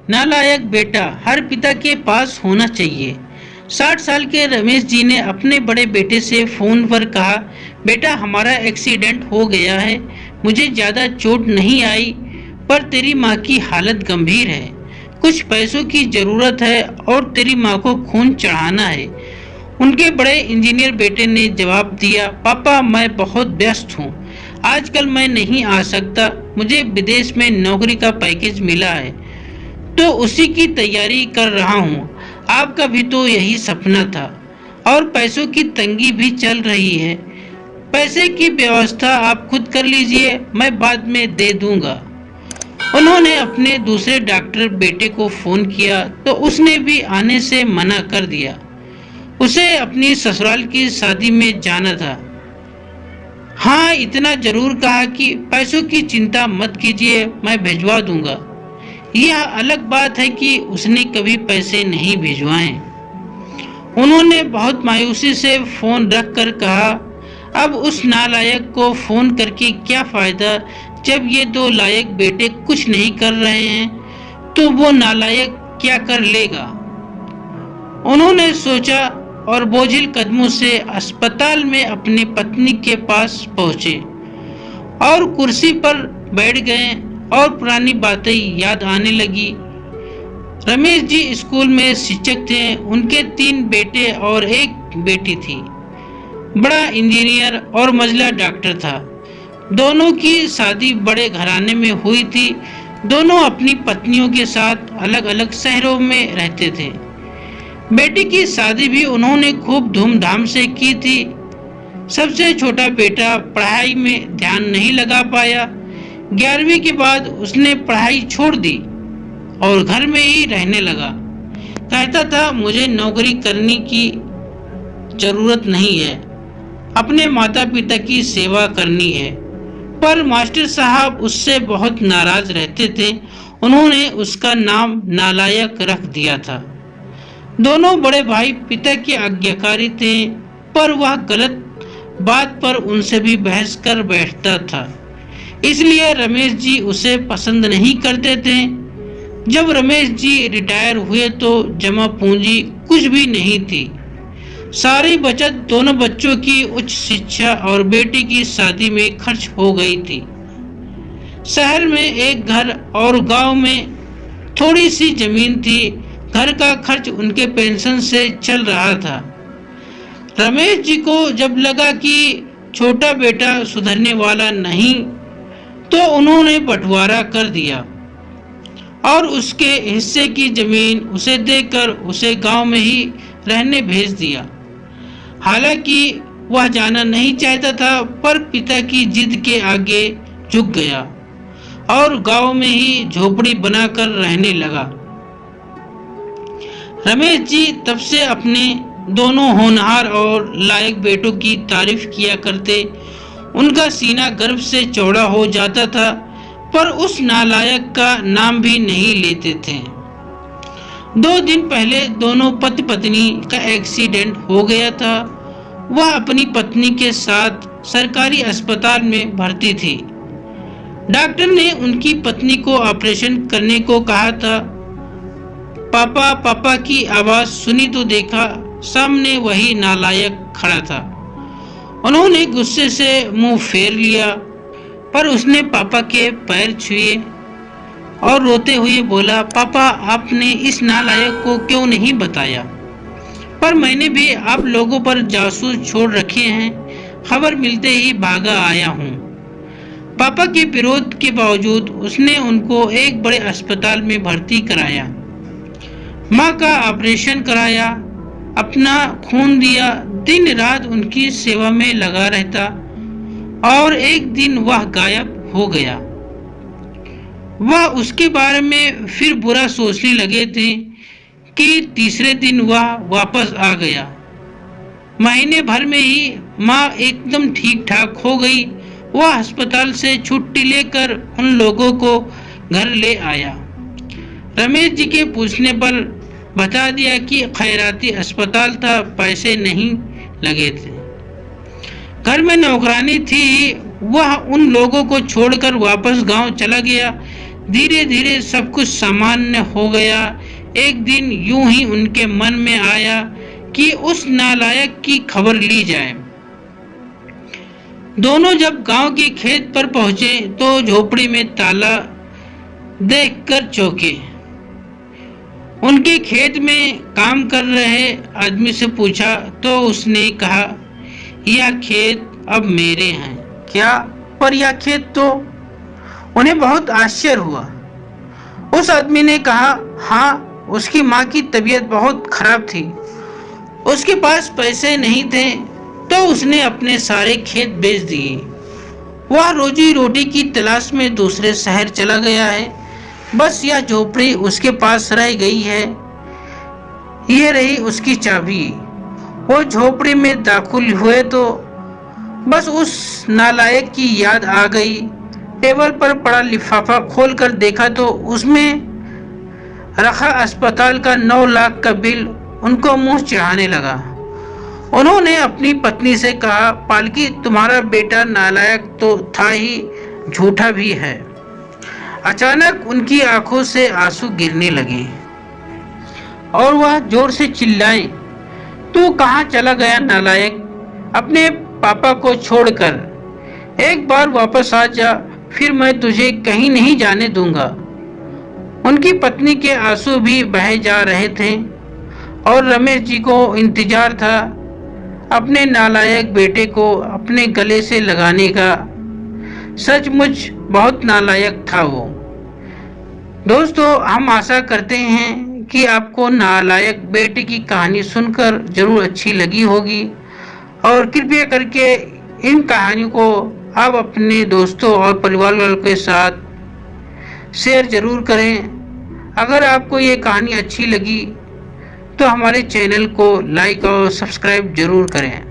नालायक बेटा हर पिता के पास होना चाहिए। 60 साल के रमेश जी ने अपने बड़े बेटे से फोन पर कहा, बेटा हमारा एक्सीडेंट हो गया है, मुझे ज्यादा चोट नहीं आई, पर तेरी माँ की हालत गंभीर है, कुछ पैसों की जरूरत है और तेरी माँ को खून चढ़ाना है। उनके बड़े इंजीनियर बेटे ने जवाब दिया, पापा मैं बहुत व्यस्त हूँ, आजकल मैं नहीं आ सकता, मुझे विदेश में नौकरी का पैकेज मिला है तो उसी की तैयारी कर रहा हूँ। आपका भी तो यही सपना था और पैसों की तंगी भी चल रही है, पैसे की व्यवस्था आप खुद कर लीजिए, मैं बाद में दे दूंगा। उन्होंने अपने दूसरे डॉक्टर बेटे को फोन किया तो उसने भी आने से मना कर दिया, उसे अपनी ससुराल की शादी में जाना था। हाँ इतना जरूर कहा कि पैसों की चिंता मत कीजिए, मैं भिजवा दूंगा। यह अलग बात है कि उसने कभी पैसे नहीं भिजवाए। उन्होंने बहुत मायूसी से फोन रख कर कहा, अब उस नालायक को फोन करके क्या फायदा, जब ये दो लायक बेटे कुछ नहीं कर रहे हैं तो वो नालायक क्या कर लेगा। उन्होंने सोचा और बोझिल कदमों से अस्पताल में अपनी पत्नी के पास पहुंचे और कुर्सी पर बैठ गए और पुरानी बातें याद आने लगी। रमेश जी स्कूल में शिक्षक थे, उनके 3 बेटे और 1 बेटी थी। बड़ा इंजीनियर और मंझला डॉक्टर था। दोनों की शादी बड़े घराने में हुई थी। दोनों अपनी पत्नियों के साथ अलग अलग शहरों में रहते थे। बेटी की शादी भी उन्होंने खूब धूमधाम से की थी। सबसे छोटा बेटा पढ़ाई में ध्यान नहीं लगा पाया। 11वीं के बाद उसने पढ़ाई छोड़ दी और घर में ही रहने लगा। कहता था मुझे नौकरी करने की जरूरत नहीं है, अपने माता पिता की सेवा करनी है। पर मास्टर साहब उससे बहुत नाराज रहते थे। उन्होंने उसका नाम नालायक रख दिया था। दोनों बड़े भाई पिता के आज्ञाकारी थे, पर वह गलत बात पर उनसे भी बहस कर बैठता था, इसलिए रमेश जी उसे पसंद नहीं करते थे। जब रमेश जी रिटायर हुए तो जमा पूंजी कुछ भी नहीं थी। सारी बचत दोनों बच्चों की उच्च शिक्षा और बेटी की शादी में खर्च हो गई थी। शहर में एक घर और गांव में थोड़ी सी जमीन थी। घर का खर्च उनके पेंशन से चल रहा था। रमेश जी को जब लगा कि छोटा बेटा सुधरने वाला नहीं तो उन्होंने बंटवारा कर दिया और उसके हिस्से की जमीन उसे देकर उसे गांव में ही रहने भेज दिया। हालांकि वह जाना नहीं चाहता था, पर पिता की जिद के आगे झुक गया और गांव में ही झोपड़ी बनाकर रहने लगा। रमेश जी तब से अपने दोनों होनहार और लायक बेटों की तारीफ किया करते। उनका सीना गर्व से चौड़ा हो जाता था, पर उस नालायक का नाम भी नहीं लेते थे। 2 दिन पहले दोनों पति पत्नी का एक्सीडेंट हो गया था। वह अपनी पत्नी के साथ सरकारी अस्पताल में भर्ती थी। डॉक्टर ने उनकी पत्नी को ऑपरेशन करने को कहा था। पापा पापा की आवाज सुनी तो देखा सामने वही नालायक खड़ा था। उन्होंने गुस्से से मुंह फेर लिया, पर उसने पापा के पैर छुए और रोते हुए बोला, पापा आपने इस नालायक को क्यों नहीं बताया, पर मैंने भी आप लोगों पर जासूस छोड़ रखे हैं, खबर मिलते ही भागा आया हूँ। पापा के विरोध के बावजूद उसने उनको एक बड़े अस्पताल में भर्ती कराया, माँ का ऑपरेशन कराया, अपना खून दिया, दिन रात उनकी सेवा में लगा रहता और एक दिन वह गायब हो गया। वह उसके बारे में फिर बुरा सोचने लगे थे कि तीसरे दिन वह वापस आ गया। महीने भर में ही माँ एकदम ठीक ठाक हो गई। वह अस्पताल से छुट्टी लेकर उन लोगों को घर ले आया। रमेश जी के पूछने पर बता दिया कि खैराती अस्पताल था, पैसे नहीं लगे थे। घर में नौकरानी थी। वह उन लोगों को छोड़कर वापस गांव चला गया। धीरे धीरे सब कुछ सामान्य हो गया। एक दिन यूं ही उनके मन में आया कि उस नालायक की खबर ली जाए। दोनों जब गांव के खेत पर पहुंचे तो झोपड़ी में ताला देखकर चौंके। उनके खेत में काम कर रहे आदमी से पूछा तो उसने कहा, यह खेत अब मेरे हैं। क्या? पर यह खेत तो? उन्हें बहुत आश्चर्य हुआ। उस आदमी ने कहा, हाँ, उसकी माँ की तबीयत बहुत खराब थी, उसके पास पैसे नहीं थे तो उसने अपने सारे खेत बेच दिए। वह रोजी रोटी की तलाश में दूसरे शहर चला गया है। बस यह झोपड़ी उसके पास रह गई है। यह रही उसकी चाबी। वो झोपड़ी में दाखिल हुए तो बस उस नालायक की याद आ गई। टेबल पर पड़ा लिफाफा खोलकर देखा तो उसमें रखा अस्पताल का 9 लाख का बिल उनको मुंह चढ़ाने लगा। उन्होंने अपनी पत्नी से कहा, पालकी, तुम्हारा बेटा नालायक तो था ही, झूठा भी है। अचानक उनकी आंखों से आंसू गिरने लगे और वह जोर से चिल्लाए, तू कहाँ चला गया नालायक? अपने पापा को छोड़कर एक बार वापस आ जा, फिर मैं तुझे कहीं नहीं जाने दूंगा। उनकी पत्नी के आंसू भी बहे जा रहे थे और रमेश जी को इंतजार था अपने नालायक बेटे को अपने गले से लगाने का। सचमुच बहुत नालायक था वो। दोस्तों, हम आशा करते हैं कि आपको नालायक बेटे की कहानी सुनकर जरूर अच्छी लगी होगी और कृपया करके इन कहानियों को आप अपने दोस्तों और परिवार वालों के साथ शेयर जरूर करें। अगर आपको ये कहानी अच्छी लगी तो हमारे चैनल को लाइक और सब्सक्राइब जरूर करें।